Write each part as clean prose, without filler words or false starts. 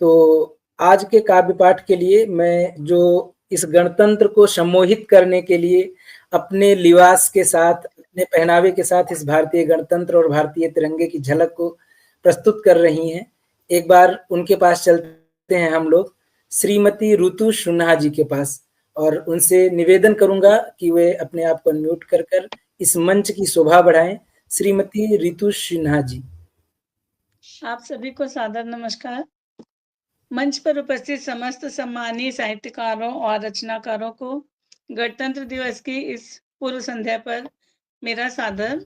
तो आज के काव्य पाठ के लिए मैं जो इस गणतंत्र को सम्मोहित करने के लिए अपने लिबास के साथ, अपने पहनावे के साथ इस भारतीय गणतंत्र और भारतीय तिरंगे की झलक को प्रस्तुत कर रही हैं, एक बार उनके पास चलते हैं हम लोग, श्रीमती ऋतु सिन्हा जी के पास, और उनसे निवेदन करूंगा कि वे अपने आप को अनम्यूट कर इस मंच की शोभा बढ़ाएं। श्रीमती ऋतु सिन्हा जी। आप सभी को सादर नमस्कार। मंच पर उपस्थित समस्त सम्मानीय साहित्यकारों और रचनाकारों को गणतंत्र दिवस की इस पूर्व संध्या पर मेरा सादर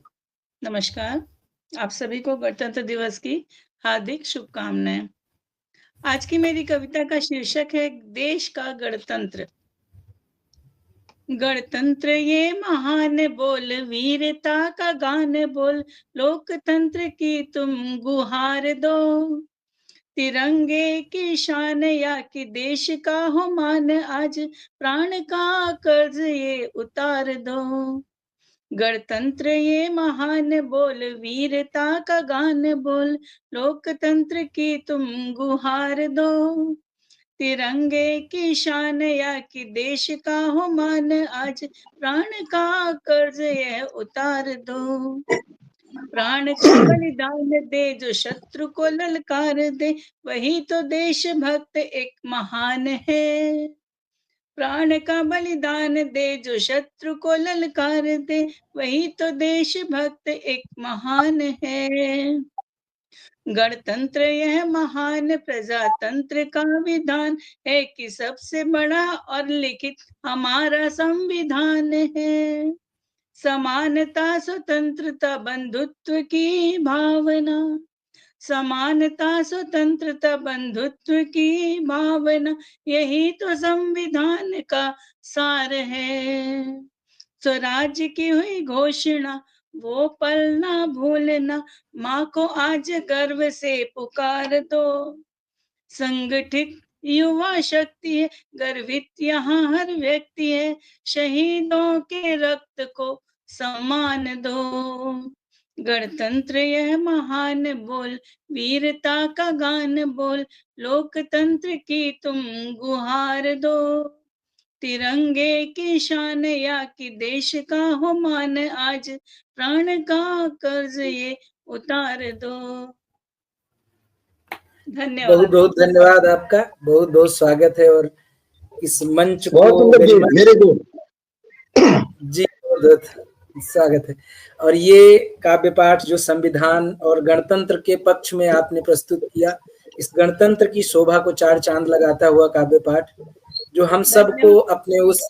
नमस्कार। आप सभी को गणतंत्र दिवस की हार्दिक शुभकामनाएं। आज की मेरी कविता का शीर्षक है देश का गणतंत्र। गणतंत्र ये महान बोल, वीरता का गान बोल, लोकतंत्र की तुम गुहार दो। तिरंगे की शान या कि देश का हो मान, आज प्राण का कर्ज ये उतार दो। गणतंत्र ये महान बोल, वीरता का गान बोल, लोकतंत्र की तुम गुहार दो। तिरंगे की शान या कि देश का हो मान, आज प्राण का कर्ज यह उतार दो। प्राण का बलिदान दे जो शत्रु को ललकार दे, वही तो देशभक्त एक महान है। प्राण का बलिदान दे जो शत्रु को ललकार दे, वही तो देशभक्त एक महान है। गणतंत्र यह महान प्रजातंत्र का विधान है कि सबसे बड़ा और लिखित हमारा संविधान है। समानता स्वतंत्रता बंधुत्व की भावना, समानता स्वतंत्रता बंधुत्व की भावना, यही तो संविधान का सार है। स्वराज्य की हुई घोषणा वो पल ना भूलना, माँ को आज गर्व से पुकार दो। संगठित युवा शक्ति है, गर्वित यहाँ हर व्यक्ति है, शहीदों के रक्त को सम्मान दो। गणतंत्र यह महान बोल, वीरता का गान बोल, लोकतंत्र की तुम गुहार दो। तिरंगे की शान या कि देश का हो मान, आज प्राण का कर्ज ये उतार दो। धन्यवाद। बहुत बहुत धन्यवाद आपका, बहुत बहुत स्वागत है। और इस मंच को मेरे को जी बहुत स्वागत है। और ये काव्य पाठ जो संविधान और गणतंत्र के पक्ष में आपने प्रस्तुत किया, इस गणतंत्र की शोभा को चार चांद लगाता हुआ काव्य पाठ, जो हम सबको अपने उस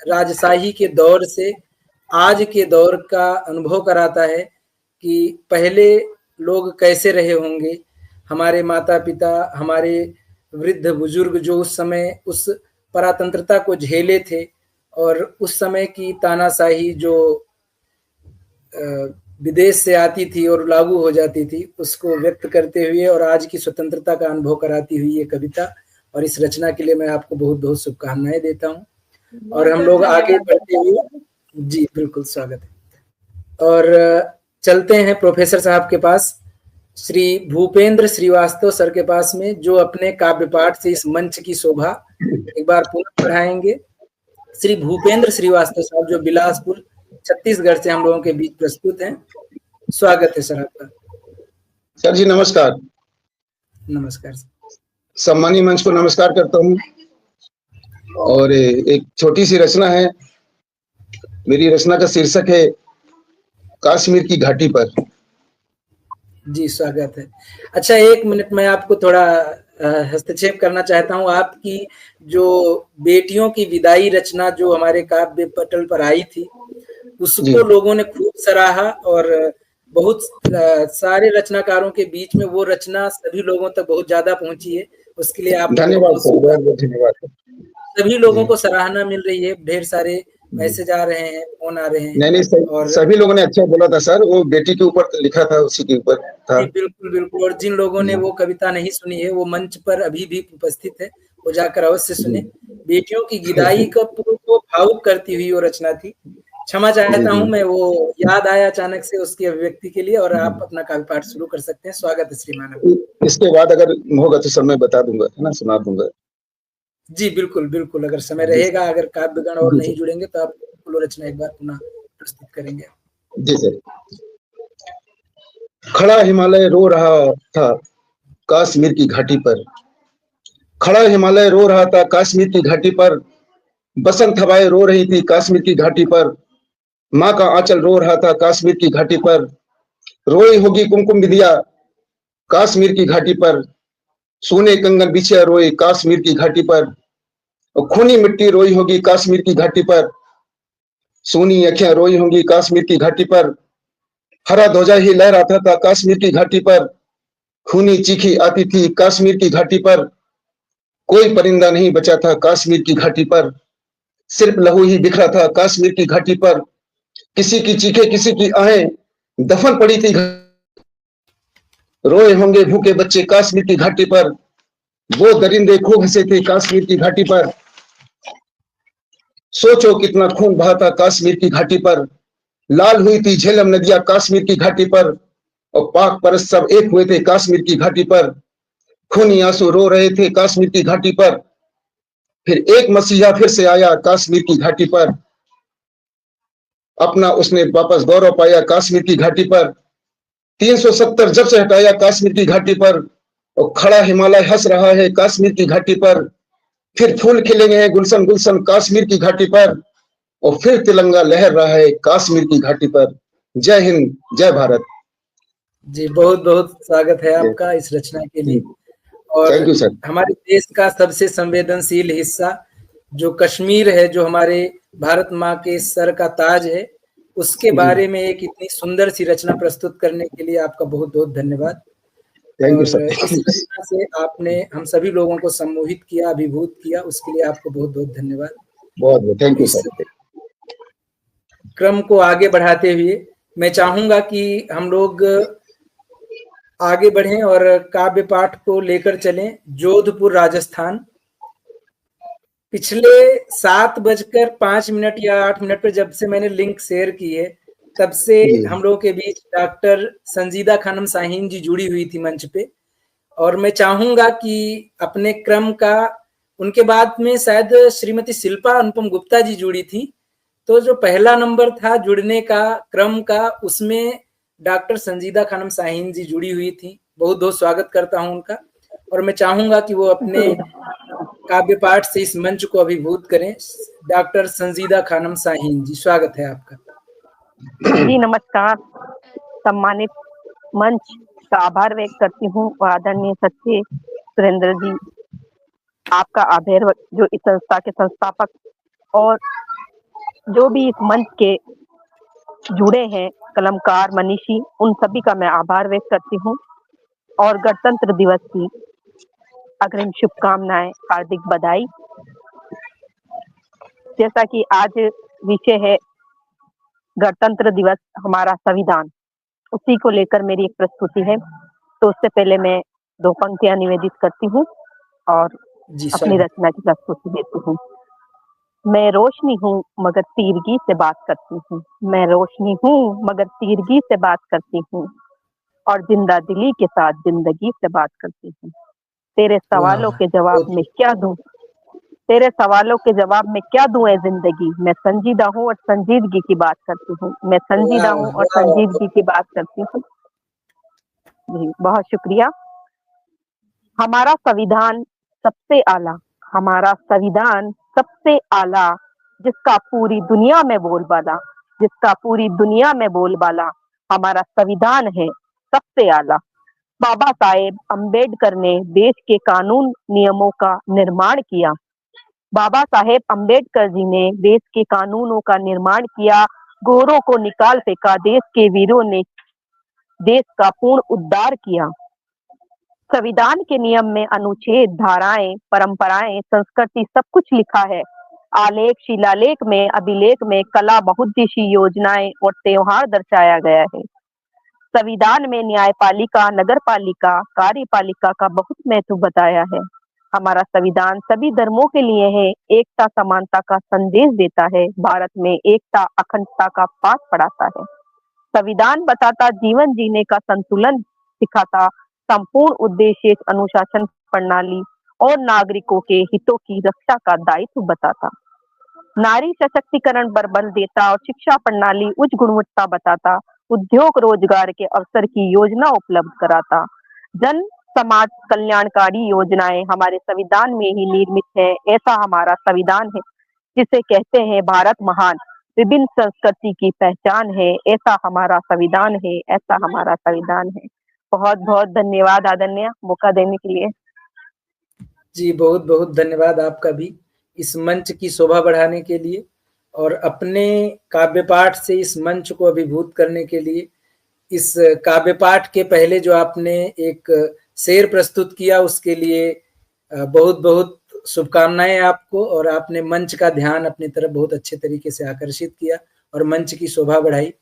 राजशाही के दौर से आज के दौर का अनुभव कराता है कि पहले लोग कैसे रहे होंगे, हमारे माता पिता, हमारे वृद्ध बुजुर्ग जो उस समय उस परातंत्रता को झेले थे और उस समय की तानाशाही जो विदेश से आती थी और लागू हो जाती थी, उसको व्यक्त करते हुए और आज की स्वतंत्रता का अनुभव कराती हुई ये कविता और इस रचना के लिए मैं आपको बहुत बहुत शुभकामनाएं देता हूं। और हम लोग आगे बढ़ते हुए, जी बिल्कुल स्वागत है। और चलते हैं प्रोफेसर साहब के पास, श्री भूपेंद्र श्रीवास्तव सर के पास में, जो अपने काव्य पाठ से इस मंच की शोभा एक बार पुनः बढ़ाएंगे। श्री भूपेंद्र श्रीवास्तव साहब जो बिलासपुर छत्तीसगढ़ से हम लोगों के बीच प्रस्तुत हैं। स्वागत है सर आपका। सर जी नमस्कार। नमस्कार। सम्मानीय मंच को नमस्कार करता हूँ। और एक छोटी सी रचना है, मेरी रचना का शीर्षक है कश्मीर की घाटी पर। जी स्वागत है। अच्छा, एक मिनट मैं आपको थोड़ा हस्तक्षेप करना चाहता हूँ। आपकी जो बेटियों की विदाई रचना जो हमारे काव्य पटल पर आई थी, उसको लोगों ने खूब सराहा और बहुत सारे रचनाकारों के बीच में वो रचना सभी लोगों तक बहुत ज्यादा पहुंची है। उसके लिए आप धन्यवाद सर, धन्यवाद। सभी लोगों को सराहना मिल रही है, ढेर सारे मैसेज आ रहे हैं, फोन आ रहे हैं। नहीं, और सभी लोगों ने अच्छा बोला था सर, वो बेटी के ऊपर लिखा था, उसी के ऊपर था। बिल्कुल बिल्कुल। और जिन लोगों ने वो कविता नहीं सुनी है, वो मंच पर अभी भी उपस्थित है, वो जाकर अवश्य सुने। बेटियों की विदाई को भावुक करती हुई वो रचना थी, क्षमा चाहता हूँ जी। मैं, वो याद आया अचानक से उसकी अभिव्यक्ति के लिए, और आप अपना काव्य पाठ शुरू कर सकते हैं। स्वागत है श्रीमान आपका। इसके बाद अगर होगा तो सर मैं बता दूंगा, है ना, सुना दूंगा। जी बिल्कुल, बिल्कुल, अगर समय जी रहेगा, अगर काव्यगण और जी नहीं सर। जुड़ेंगे तो आप बिल्कुल रचना एक बार पुनः प्रस्तुत करेंगे। जी सर। खड़ा हिमालय रो रहा था कश्मीर की घाटी पर, खड़ा हिमालय रो रहा था कश्मीर की घाटी पर, बसंत हवाएं रो रही थी कश्मीर की घाटी पर, माँ का आंचल रो रहा था कश्मीर की घाटी पर, रोई होगी कुमकुम बिंदिया कश्मीर की घाटी पर, सोने कंगन बिछिया रोए कश्मीर की घाटी पर, और खूनी मिट्टी रोई होगी कश्मीर की घाटी पर, सोनी अखियां रोई होंगी कश्मीर की घाटी पर, हरा ध्वजा ही लहराता था कश्मीर की घाटी पर, खूनी चीखी आती थी कश्मीर की घाटी पर, कोई परिंदा नहीं बचा था कश्मीर की घाटी पर, सिर्फ लहू ही बिखरा था कश्मीर की घाटी पर, किसी की चीखें किसी की आहें दफन पड़ी थी, रोए होंगे भूखे बच्चे कश्मीर की घाटी पर, वो दरिंदे खूब हंसे थे कश्मीर की घाटी पर, सोचो कितना खून बहा था कश्मीर की घाटी पर, लाल हुई थी झेलम नदियां कश्मीर की घाटी पर, और पाक परस्त सब एक हुए थे कश्मीर की घाटी पर, खूनी आंसू रो रहे थे कश्मीर की घाटी पर, फिर एक मसीहा फिर से आया कश्मीर की घाटी पर, अपना उसने वापस गौरव पाया कश्मीर की घाटी पर, 370 जब से हटाया कश्मीर की घाटी पर, और खड़ा हिमालय हंस रहा है कश्मीर की घाटी पर, फिर फूल खिलेंगे हैं गुलशन गुलशन कश्मीर की घाटी पर, और फिर तिरंगा लहर रहा है कश्मीर की घाटी पर। जय हिंद, जय भारत। जी, बहुत बहुत स्वागत है आपका इस रचना के लिए। और थैंक यू सर। हमारे देश का सबसे संवेदनशील हिस्सा जो कश्मीर है, जो हमारे भारत माँ के सर का ताज है, उसके बारे में एक इतनी सुंदर सी रचना प्रस्तुत करने के लिए आपका बहुत बहुत धन्यवाद। थैंक यू और सर। इस रचना से आपने हम सभी लोगों को सम्मोहित किया, अभिभूत किया, उसके लिए आपको बहुत बहुत धन्यवाद। बहुत बहुत थैंक यू इस सर। क्रम को आगे बढ़ाते हुए मैं चाहूंगा कि हम लोग आगे बढ़ें और काव्य पाठ को लेकर चलें। जोधपुर राजस्थान। पिछले 7:05 या 8 पर जब से मैंने लिंक शेयर की है, तब से जी हम लोगों के बीच डॉक्टर संजीदा खानम साहिन जी जुड़ी हुई थी मंच पे, और मैं चाहूंगा कि अपने क्रम का उनके बाद में शायद श्रीमती शिल्पा अनुपम गुप्ता जी जुड़ी थी, तो जो पहला नंबर था जुड़ने का क्रम का, उसमें डॉक्टर संजीदा खानम साहिन जी जुड़ी हुई थी। बहुत बहुत स्वागत करता हूं उनका, और मैं चाहूंगा कि वो अपने काव्य पाठ से इस मंच को अभिभूत करें। डॉक्टर संजीदा खानम साहिन जी, स्वागत है आपका। जी नमस्कार। सम्मानित मंच का आभार व्यक्त करती हूँ, आदरणीय सच्चे सुरेंद्र जी, आपका आभार, जो इस संस्था के संस्थापक और जो भी इस मंच के जुड़े हैं कलमकार मनीषी, उन सभी का मैं आभार व्यक्त करती हूँ। और गणतंत्र दिवस की अग्रिम शुभकामनाएं, हार्दिक बधाई। जैसा कि आज विषय है गणतंत्र दिवस, हमारा संविधान, उसी को लेकर मेरी एक प्रस्तुति है। तो उससे पहले मैं 2 पंक्तियां निवेदित करती हूँ और अपनी रचना की प्रस्तुति देती हूँ। मैं रोशनी हूँ मगर तीरगी से बात करती हूँ, मैं रोशनी हूँ मगर तीरगी से बात करती हूँ, और जिंदा दिली के साथ जिंदगी से बात करती हूँ। तेरे सवालों के जवाब में क्या दूं, तेरे सवालों के जवाब में क्या दूं ए जिंदगी। मैं संजीदा हूँ और संजीदगी की बात करती हूँ, मैं संजीदा हूँ और संजीदगी की बात करती हूँ। जी बहुत शुक्रिया। हमारा संविधान सबसे आला, हमारा संविधान सबसे आला, जिसका पूरी दुनिया में बोलबाला, जिसका पूरी दुनिया में बोलबाला, हमारा संविधान है सबसे आला। बाबा साहेब अम्बेडकर ने देश के कानून नियमों का निर्माण किया, बाबा साहेब अम्बेडकर जी ने देश के कानूनों का निर्माण किया, गोरों को निकाल फेंका, देश के वीरों ने देश का पूर्ण उद्धार किया। संविधान के नियम में अनुच्छेद, धाराएं, परंपराएं, संस्कृति सब कुछ लिखा है। आलेख, शिलालेख में, अभिलेख में कला, बहुउद्देशीय योजनाएं और त्योहार दर्शाया गया है। संविधान में न्यायपालिका, नगरपालिका, कार्यपालिका का बहुत महत्व बताया है। हमारा संविधान सभी धर्मों के लिए है, एकता समानता का संदेश देता है, भारत में एकता अखंडता का पाठ पढ़ाता है। संविधान बताता जीवन जीने का संतुलन सिखाता, संपूर्ण उद्देश्य अनुशासन प्रणाली और नागरिकों के हितों की रक्षा का दायित्व बताता। नारी सशक्तिकरण पर बल देता और शिक्षा प्रणाली उच्च गुणवत्ता बताता, उद्योग रोजगार के अवसर की योजना उपलब्ध कराता। जन समाज कल्याणकारी योजनाएं हमारे संविधान में ही निर्मित है। ऐसा हमारा संविधान है जिसे कहते हैं भारत महान, विभिन्न संस्कृति की पहचान है। ऐसा हमारा संविधान है, ऐसा हमारा संविधान है। बहुत बहुत धन्यवाद आदरणीय, मौका देने के लिए। जी बहुत बहुत धन्यवाद आपका भी इस मंच की शोभा बढ़ाने के लिए और अपने काव्य पाठ से इस मंच को अभिभूत करने के लिए। इस काव्य पाठ के पहले जो आपने एक शेर प्रस्तुत किया उसके लिए बहुत बहुत शुभकामनाएं आपको, और आपने मंच का ध्यान अपनी तरफ बहुत अच्छे तरीके से आकर्षित किया और मंच की शोभा बढ़ाई।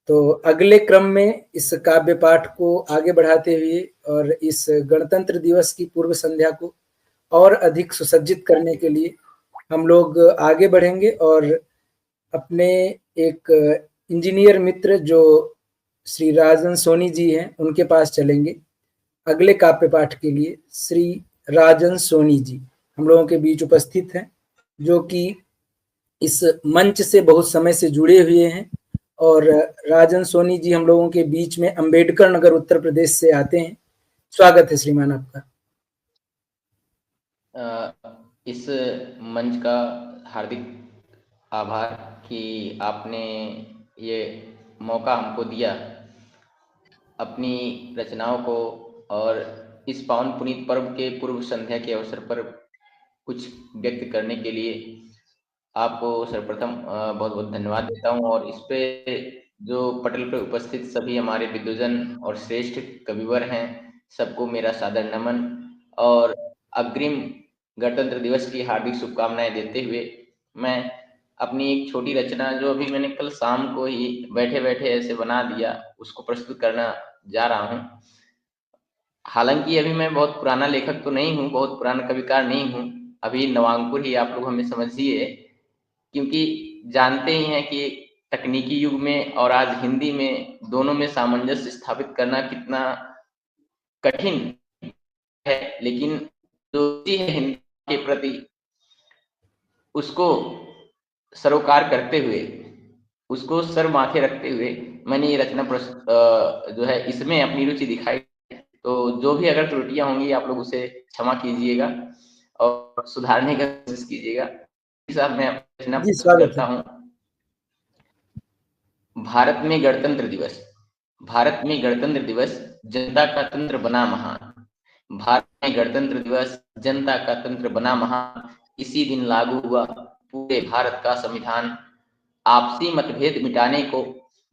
तो अगले क्रम में इस काव्य पाठ को आगे बढ़ाते हुए और इस गणतंत्र दिवस की पूर्व संध्या को और अधिक सुसज्जित करने के लिए हम लोग आगे बढ़ेंगे और अपने एक इंजीनियर मित्र जो श्री राजन सोनी जी हैं उनके पास चलेंगे अगले काव्य पाठ के लिए। श्री राजन सोनी जी हम लोगों के बीच उपस्थित हैं, जो कि इस मंच से बहुत समय से जुड़े हुए हैं। और राजन सोनी जी हम लोगों के बीच में अंबेडकर नगर उत्तर प्रदेश से आते हैं। स्वागत है श्रीमान आपका। इस मंच का हार्दिक आभार कि आपने ये मौका हमको दिया अपनी रचनाओं को और इस पावन पुनीत पर्व के पूर्व संध्या के अवसर पर कुछ व्यक्त करने के लिए आपको सर्वप्रथम बहुत बहुत धन्यवाद देता हूं। और इस पे जो पटल पर उपस्थित सभी हमारे विद्वजन और श्रेष्ठ कविवर हैं, सबको मेरा सादर नमन और अग्रिम गणतंत्र दिवस की हार्दिक शुभकामनाएं देते हुए मैं अपनी एक छोटी रचना जो अभी मैंने कल शाम को ही बैठे बैठे ऐसे बना दिया उसको प्रस्तुत करना जा रहा हूं। हालांकि अभी मैं बहुत पुराना लेखक तो नहीं हूं, बहुत पुराना कविकार नहीं हूं, अभी नवांकुर ही आप लोग हमें समझिए, क्योंकि जानते ही हैं कि तकनीकी युग में और आज हिंदी में दोनों में सामंजस्य स्थापित करना कितना कठिन है। लेकिन जो है हिंदी के प्रति उसको सरोकार करते हुए, उसको सर माथे रखते हुए मैंने ये रचना जो है इसमें अपनी रुचि दिखाई। तो जो भी अगर त्रुटियां होंगी आप लोग उसे क्षमा कीजिएगा और सुधारने की कोशिश कीजिएगा। मैं रचना करता हूँ। भारत में गणतंत्र दिवस। भारत में गणतंत्र दिवस जनता का तंत्र बना महान। भारत में गणतंत्र दिवस जनता का तंत्र बना महान। इसी दिन लागू हुआ पूरे भारत का संविधान। आपसी मतभेद मिटाने को,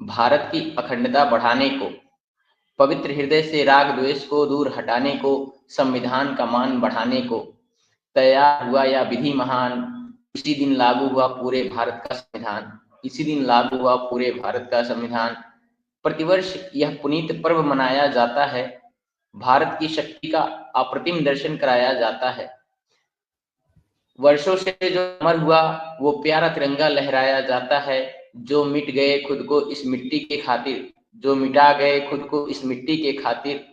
भारत की अखंडता बढ़ाने को, पवित्र हृदय से राग द्वेष को दूर हटाने को, संविधान का मान बढ़ाने को तैयार हुआ यह विधि महान। इसी दिन लागू हुआ पूरे भारत का संविधान। इसी दिन लागू हुआ पूरे भारत का संविधान। प्रतिवर्ष यह पुनीत पर्व मनाया जाता है। भारत की शक्ति का अप्रतिम दर्शन कराया जाता है। वर्षों से जो अमर हुआ वो प्यारा तिरंगा लहराया जाता है। जो मिट गए खुद को इस मिट्टी के खातिर, जो मिटा गए खुद को इस मिट्टी के खातिर,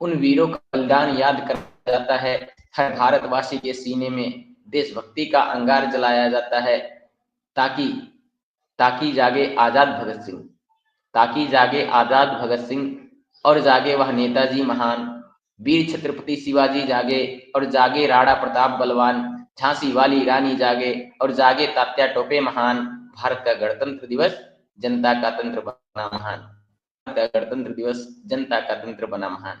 उन वीरों का बलिदान याद कराया जाता है। हर भारतवासी के सीने में देशभक्ति का अंगार जलाया जाता है, ताकि जागे आजाद भगत सिंह, ताकि जागे आजाद भगत सिंह और जागे वह नेताजी महान। वीर छत्रपति शिवाजी जागे और जागे राणा प्रताप बलवान। झांसी वाली रानी जागे और जागे तात्या टोपे महान। भारत का गणतंत्र दिवस जनता का तंत्र बना महान। भारत का गणतंत्र दिवस जनता का तंत्र बना महान।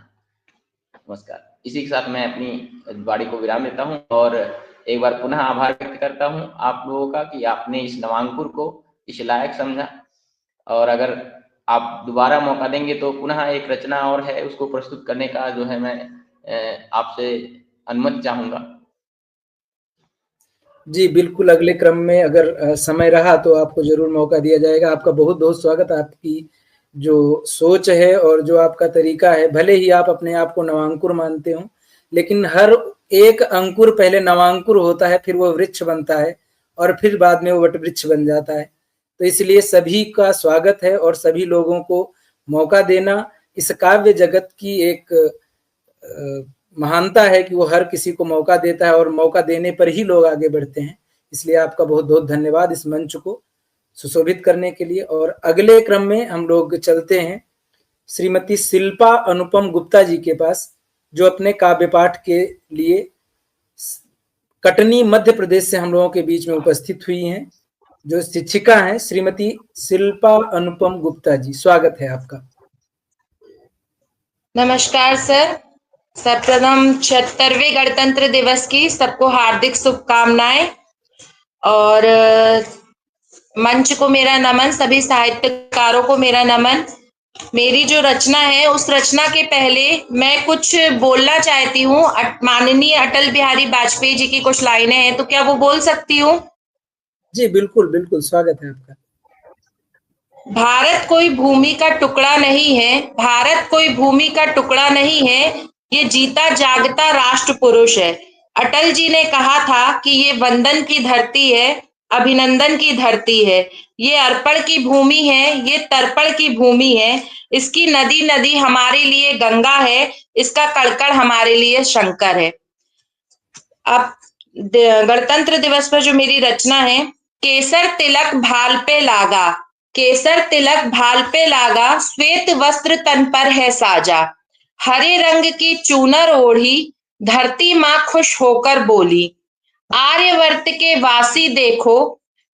नमस्कार। इसी के साथ मैं अपनी वाणी को विराम देता हूं और एक बार पुनः आभार व्यक्त करता हूं आप लोगों का कि आपने इस नवांकुर को इस लायक समझा। और अगर आप दोबारा मौका देंगे तो पुनः एक रचना और है उसको प्रस्तुत करने का जो है मैं आपसे अनुमति चाहूंगा। जी बिल्कुल, अगले क्रम में अगर समय रहा तो आपको जरूर मौका दिया जाएगा। आपका बहुत बहुत स्वागत। आपकी जो सोच है और जो आपका तरीका है, भले ही आप अपने आप को नवांकुर मानते हो, लेकिन हर एक अंकुर पहले नवांकुर होता है, फिर वो वृक्ष बनता है और फिर बाद में वो वट वृक्ष बन जाता है। तो इसलिए सभी का स्वागत है और सभी लोगों को मौका देना इस काव्य जगत की एक महानता है कि वो हर किसी को मौका देता है और मौका देने पर ही लोग आगे बढ़ते हैं। इसलिए आपका बहुत बहुत धन्यवाद इस मंच को सुशोभित करने के लिए। और अगले क्रम में हम लोग चलते हैं श्रीमती शिल्पा अनुपम गुप्ता जी के पास, जो अपने काव्य पाठ के लिए कटनी मध्य प्रदेश से हम लोगों के बीच में उपस्थित हुई हैं, जो शिक्षिका हैं श्रीमती शिल्पा अनुपम गुप्ता जी। स्वागत है आपका। नमस्कार सर। सर्वप्रथम 76वें गणतंत्र दिवस की सबको हार्दिक शुभकामनाएं और मंच को मेरा नमन, सभी साहित्यकारों को मेरा नमन। मेरी जो रचना है उस रचना के पहले मैं कुछ बोलना चाहती हूँ। माननीय अटल बिहारी वाजपेयी जी की कुछ लाइनें हैं, तो क्या वो बोल सकती हूँ? जी बिल्कुल बिल्कुल, स्वागत है आपका। भारत कोई भूमि का टुकड़ा नहीं है, भारत कोई भूमि का टुकड़ा नहीं है, ये जीता जागता राष्ट्र पुरुष है। अटल जी ने कहा था कि ये वंदन की धरती है, अभिनंदन की धरती है, ये अर्पण की भूमि है, ये तर्पण की भूमि है, इसकी नदी नदी हमारे लिए गंगा है, इसका कड़कड़ हमारे लिए शंकर है। अब गणतंत्र दिवस पर जो मेरी रचना है, केसर तिलक भाल पे लागा, केसर तिलक भाल पे लागा, श्वेत वस्त्र तन पर है साजा, हरे रंग की चूनर ओढ़ी, धरती माँ खुश होकर बोली, आर्यवर्त के वासी देखो,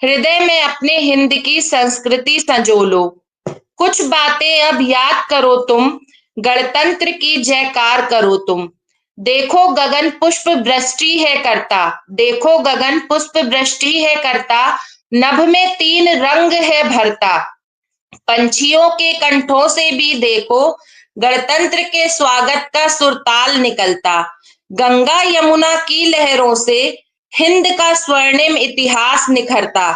हृदय में अपने हिंद की संस्कृति संजोलो, कुछ बातें अब याद करो तुम, गणतंत्र की जयकार करो तुम, देखो गगन पुष्प वृष्टि है करता, देखो गगन पुष्प वृष्टि है करता, नभ में 3 रंग है भरता, पंछियों के कंठों से भी देखो, गणतंत्र के स्वागत का सुरताल निकलता, गंगा यमुना की लहरों से हिंद का स्वर्णिम इतिहास निखरता,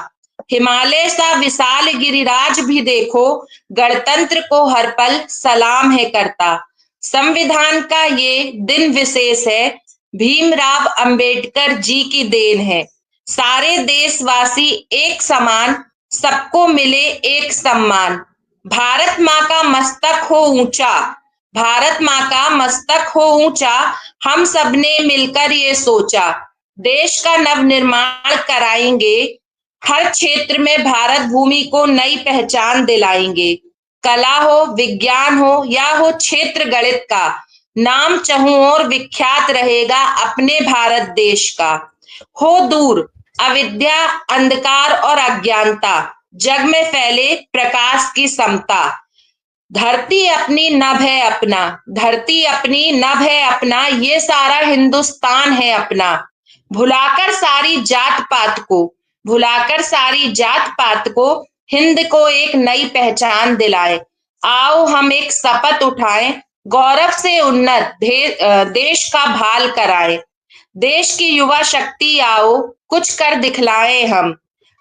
हिमालय सा विशाल गिरिराज भी देखो, गणतंत्र को हर पल सलाम है करता, संविधान का ये दिन विशेष है, भीमराव अंबेडकर जी की देन है, सारे देशवासी एक समान, सबको मिले एक सम्मान, भारत माँ का मस्तक हो ऊंचा, भारत माँ का मस्तक हो ऊंचा, हम सबने मिलकर ये सोचा, देश का नव निर्माण कराएंगे, हर क्षेत्र में भारत भूमि को नई पहचान दिलाएंगे, कला हो, विज्ञान हो या हो क्षेत्र गणित का, नाम चहुं ओर विख्यात रहेगा अपने भारत देश का, हो दूर अविद्या, अंधकार और अज्ञानता, जग में फैले प्रकाश की समता, धरती अपनी नभ है अपना, धरती अपनी नभ है अपना, ये सारा हिंदुस्तान है अपना, भुलाकर सारी जात पात को, भुलाकर सारी जात पात को, हिंद को एक नई पहचान दिलाए, आओ हम एक शपथ उठाएं, गौरव से उन्नत देश का भाल कराएं, देश की युवा शक्ति आओ, कुछ कर दिखलाएं हम,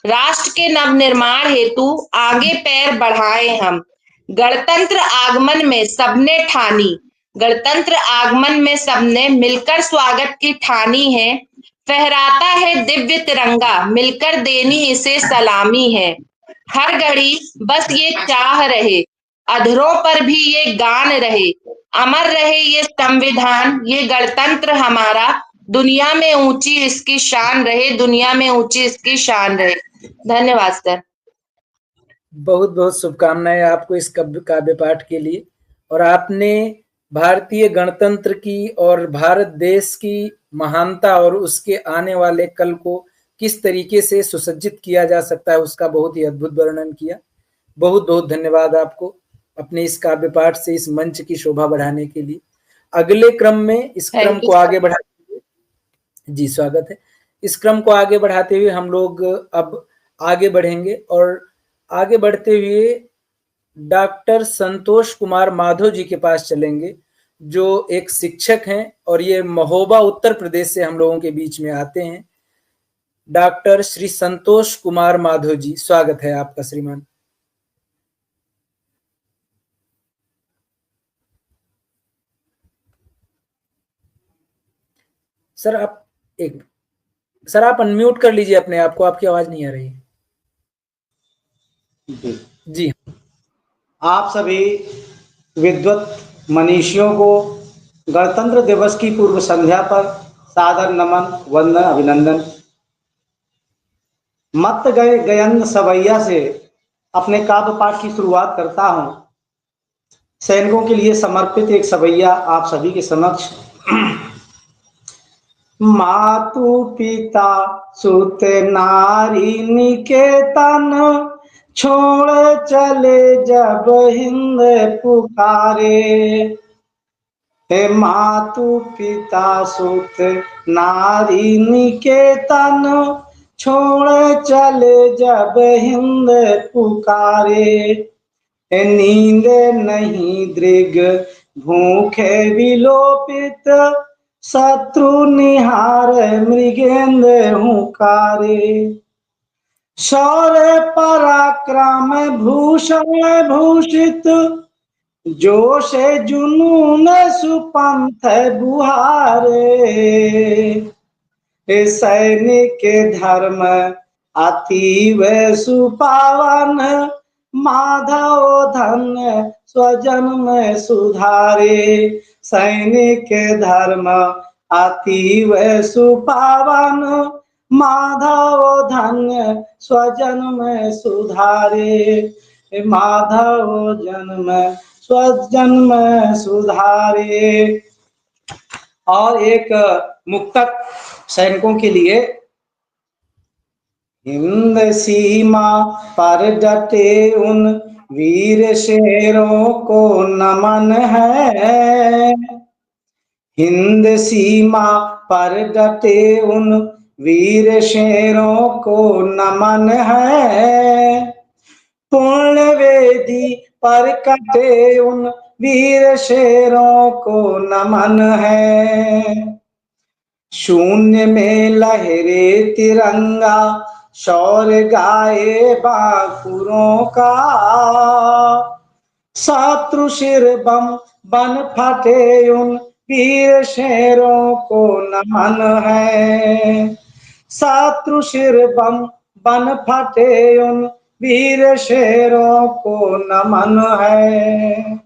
राष्ट्र के नव निर्माण हेतु आगे पैर बढ़ाएं हम, गणतंत्र आगमन में सबने ठानी, गणतंत्र आगमन में सबने मिलकर स्वागत की ठानी है, फहराता है दिव्य तिरंगा, मिलकर देनी इसे सलामी है, हर घड़ी बस ये चाह रहे, अधरों पर भी ये गान रहे, अमर रहे ये संविधान, ये गणतंत्र हमारा, दुनिया में ऊंची इसकी शान रहे, दुनिया में ऊंची इसकी शान रहे। धन्यवाद सर। बहुत बहुत शुभकामनाएं आपको इस काव्य पाठ के लिए। और आपने भारतीय गणतंत्र की और भारत देश की महानता और उसके आने वाले कल को किस तरीके से सुसज्जित किया जा सकता है उसका बहुत ही अद्भुत वर्णन किया। बहुत बहुत धन्यवाद आपको अपने इस काव्य पाठ से इस मंच की शोभा बढ़ाने के लिए। अगले क्रम में इस क्रम को आगे बढ़ाते हुए, जी स्वागत है, इस क्रम को आगे बढ़ाते हुए हम लोग अब आगे बढ़ेंगे और आगे बढ़ते हुए डॉक्टर संतोष कुमार माधव जी के पास चलेंगे, जो एक शिक्षक हैं और ये महोबा उत्तर प्रदेश से हम लोगों के बीच में आते हैं। डॉक्टर श्री संतोष कुमार माधव जी, स्वागत है आपका श्रीमान। सर आप अनम्यूट कर लीजिए अपने आप को, आपकी आवाज नहीं आ रही है। जी। आप सभी विद्वत मनीषियों को गणतंत्र दिवस की पूर्व संध्या पर सादर नमन, वंदन, अभिनंदन। मत गए गयंद सवैया से अपने काव्य पाठ की शुरुआत करता हूं। सैनिकों के लिए समर्पित एक सवैया आप सभी के समक्ष। मातु पिता सुत नारी निकेतन, छोड़ चले जब हिंद पुकारे। हे मातु पिता सुत नारी निकेतन, छोड़ चले जब हिंद पुकारे। नींद नहीं दृग भूखे विलोपित, शत्रु निहार मृगेंद्र हुंकारे। शौर्य पराक्रम भूषण भूषित, जोश जुनून सुपंथ बुहारे। सैनिक धर्म अतीव सुपावन, माधव धन्य स्वजन्म सुधारे। सैनिक धर्म अतीव सुपावन, माधव धन्य स्वजन्म सुधारे। माधव जन्म स्वजन्म सुधारे। और एक मुक्तक सैनिकों के लिए। हिंद सीमा पर डटे उन वीर शेरों को नमन है। हिंद सीमा पर डटे उन वीर शेरों को नमन है। पूर्ण वेदी पर कटे उन वीर शेरों को नमन है। शून्य में लहरे तिरंगा, शौर्य गाए बांकुरों का। शत्रु शिर बम बन फटे उन वीर शेरों को नमन है। शत्रु शिर बम बन फटे उन वीर शेरों को नमन है।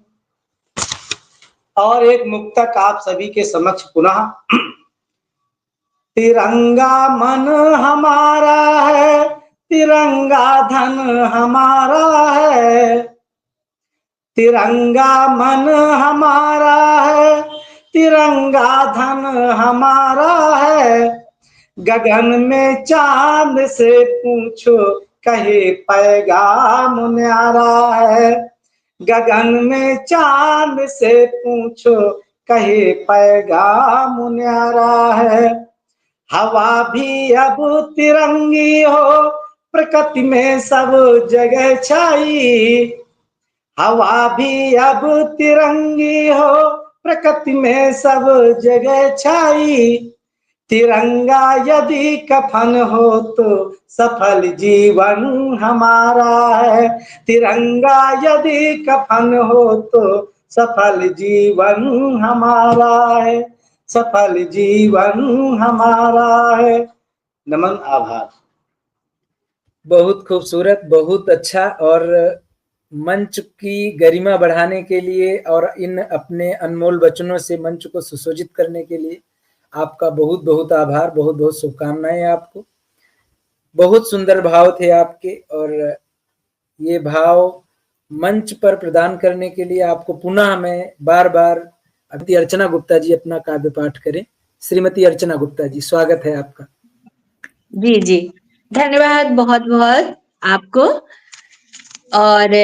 और एक मुक्तक आप सभी के समक्ष पुनः। तिरंगा मन हमारा है, तिरंगा धन हमारा है। तिरंगा मन हमारा है, तिरंगा धन हमारा है। गगन में चांद से पूछो कहे पैगाम न्यारा है। गगन में चांद से पूछो कहे पैगाम न्यारा है। हवा भी अब तिरंगी हो, प्रकृति में सब जगह छाई। हवा भी अब तिरंगी हो, प्रकृति में सब जगह छाई। तिरंगा यदि कफन हो तो सफल जीवन हमारा है। तिरंगा यदि कफन हो तो सफल जीवन हमारा है। सफल जीवन हमारा है। नमन, आभार। बहुत खूबसूरत, बहुत अच्छा। और मंच की गरिमा बढ़ाने के लिए और इन अपने अनमोल वचनों से मंच को सुशोभित करने के लिए आपका बहुत बहुत आभार, बहुत बहुत शुभकामनाएं आपको। बहुत सुंदर भाव थे आपके, और ये भाव मंच पर प्रदान करने के लिए आपको पुनः मैं बार बार श्रीमती अर्चना गुप्ता जी अपना काव्य पाठ करें। श्रीमती अर्चना गुप्ता जी, स्वागत है आपका। जी जी, धन्यवाद बहुत बहुत आपको। और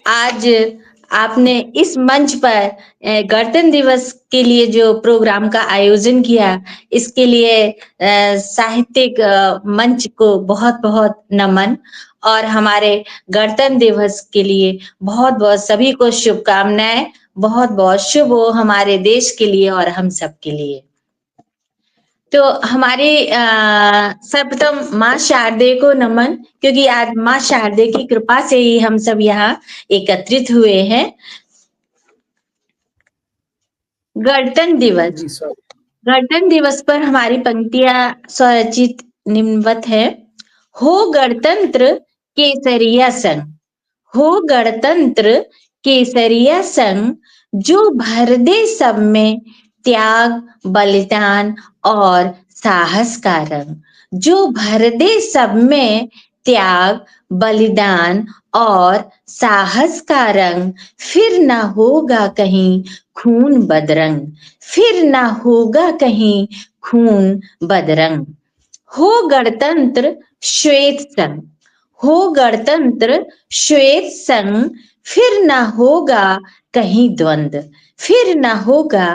आज आपने इस मंच पर गणतंत्र दिवस के लिए जो प्रोग्राम का आयोजन किया, इसके लिए साहित्यिक मंच को बहुत बहुत नमन। और हमारे गणतंत्र दिवस के लिए बहुत बहुत सभी को शुभकामनाएं। बहुत बहुत शुभ हो हमारे देश के लिए और हम सब के लिए। तो हमारे सर्वप्रथम माँ शारदे को नमन, क्योंकि आज माँ शारदे की कृपा से ही हम सब यहाँ एकत्रित हुए हैं। गणतंत्र दिवस, गणतंत्र दिवस पर हमारी पंक्तियां स्वरचित निम्नवत है। हो गणतंत्र केसरिया संग, हो गणतंत्र केसरिया संग, जो भर दे सब में त्याग बलिदान और साहस का रंग, जो भर दे सब में त्याग बलिदान और साहस का रंग, फिर ना होगा कहीं खून बदरंग, फिर ना होगा कहीं खून बदरंग। हो गणतंत्र श्वेत संग, हो गणतंत्र श्वेत संग, फिर ना होगा कहीं द्वंद्व, फिर ना होगा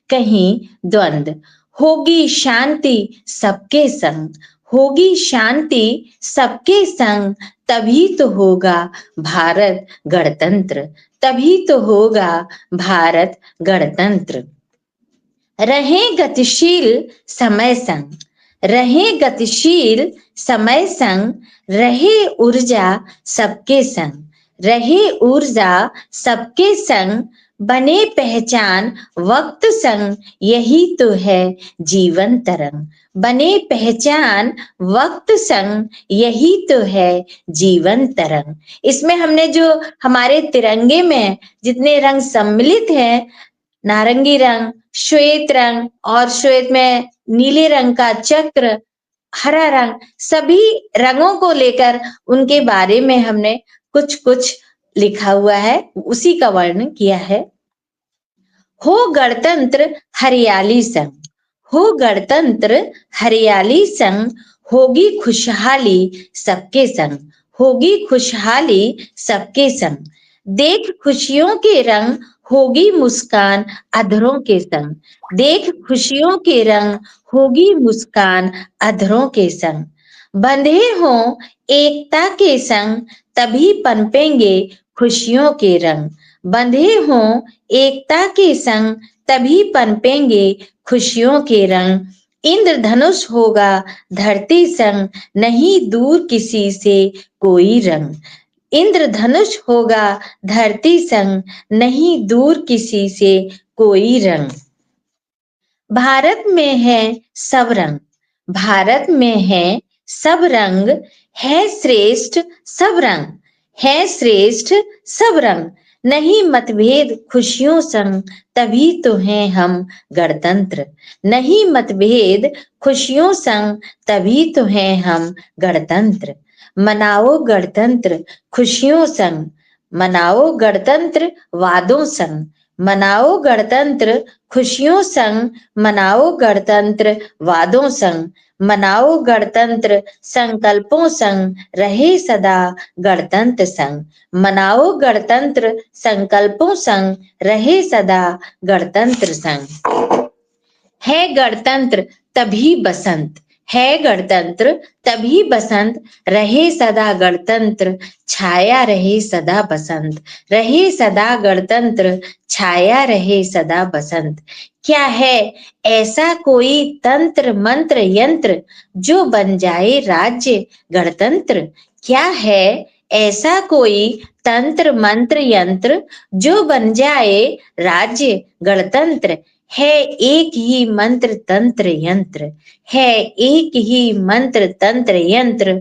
कहीं द्वंद्व। होगी शांति सबके संग, होगी शांति सबके संग, तभी तो होगा भारत गणतंत्र, तभी तो होगा भारत गणतंत्र। रहे गतिशील समय संग, रहे गतिशील समय संग, रहे ऊर्जा सबके संग, रहे ऊर्जा सबके संग, बने पहचान वक्त संग, यही तो है जीवन तरंग, बने पहचान वक्त संग, यही तो है जीवन तरंग। इसमें हमने जो हमारे तिरंगे में जितने रंग सम्मिलित हैं, नारंगी रंग, श्वेत रंग और श्वेत में नीले रंग का चक्र, हरा रंग, सभी रंगों को लेकर उनके बारे में हमने कुछ कुछ लिखा हुआ है, उसी का वर्णन किया है। हो गणतंत्र हरियाली संग, हो गणतंत्र हरियाली संग, होगी खुशहाली सबके संग, होगी खुशहाली सबके संग। देख खुशियों के रंग, होगी मुस्कान अधरों के संग, देख खुशियों के रंग, होगी मुस्कान अधरों के संग। बंधे हों एकता के संग, तभी पनपेंगे खुशियों के रंग, बंधे हों एकता के संग, तभी पनपेंगे खुशियों के रंग। इंद्रधनुष होगा धरती संग, नहीं दूर किसी से कोई रंग, इंद्रधनुष होगा धरती संग, नहीं दूर किसी से कोई रंग। भारत में है सब रंग, भारत में है सब रंग, है श्रेष्ठ सब रंग, है श्रेष्ठ सब रंग। नहीं मतभेद खुशियों संग, तभी तो हैं हम गणतंत्र, नहीं मतभेद खुशियों संग, तभी तो हैं हम गणतंत्र। मनाओ गणतंत्र खुशियों संग, मनाओ गणतंत्र वादों संग, मनाओ गणतंत्र खुशियों संग, मनाओ गणतंत्र वादों संग, मनाओ गणतंत्र संकल्पों संग, रहे सदा गणतंत्र संग, मनाओ गणतंत्र संकल्पों संग, रहे सदा गणतंत्र संग। है गणतंत्र तभी बसंत, है गणतंत्र तभी बसंत, रहे सदा गणतंत्र छाया रहे सदा बसंत, रहे सदा गणतंत्र छाया रहे सदा बसंत। क्या है ऐसा कोई तंत्र मंत्र यंत्र, जो बन जाए राज्य गणतंत्र, क्या है ऐसा कोई तंत्र मंत्र यंत्र, जो बन जाए राज्य गणतंत्र। है एक ही मंत्र तंत्र यंत्र, है एक ही मंत्र तंत्र यंत्र,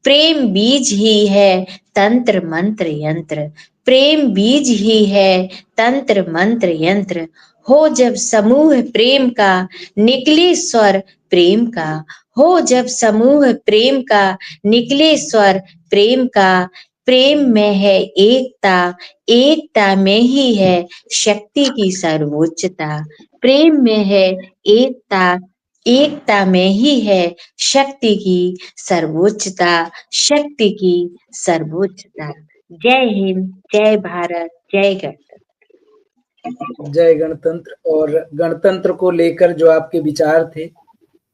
प्रेम बीज ही है तंत्र मंत्र यंत्र, प्रेम बीज ही है तंत्र मंत्र यंत्र। हो जब समूह प्रेम का, निकले स्वर प्रेम का, हो जब समूह प्रेम का, निकले स्वर प्रेम का। प्रेम में है एकता, एकता में ही है शक्ति की सर्वोच्चता, प्रेम में है एकता, एकता में ही है शक्ति की सर्वोच्चता, शक्ति की सर्वोच्चता। जय हिंद, जय भारत, जय गणतंत्र। जय गणतंत्र। और गणतंत्र को लेकर जो आपके विचार थे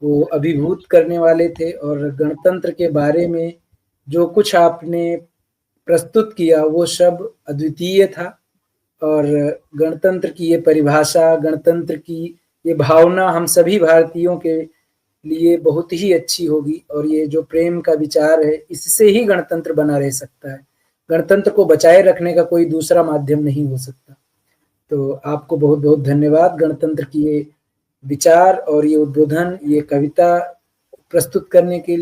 वो अभिभूत करने वाले थे, और गणतंत्र के बारे में जो कुछ आपने प्रस्तुत किया वो सब अद्वितीय था। और गणतंत्र की ये परिभाषा, गणतंत्र की ये भावना हम सभी भारतीयों के लिए बहुत ही अच्छी होगी। और ये जो प्रेम का विचार है, इससे ही गणतंत्र बना रह सकता है। गणतंत्र को बचाए रखने का कोई दूसरा माध्यम नहीं हो सकता। तो आपको बहुत बहुत धन्यवाद गणतंत्र की ये विचार और ये उद्बोधन, ये कविता प्रस्तुत करने के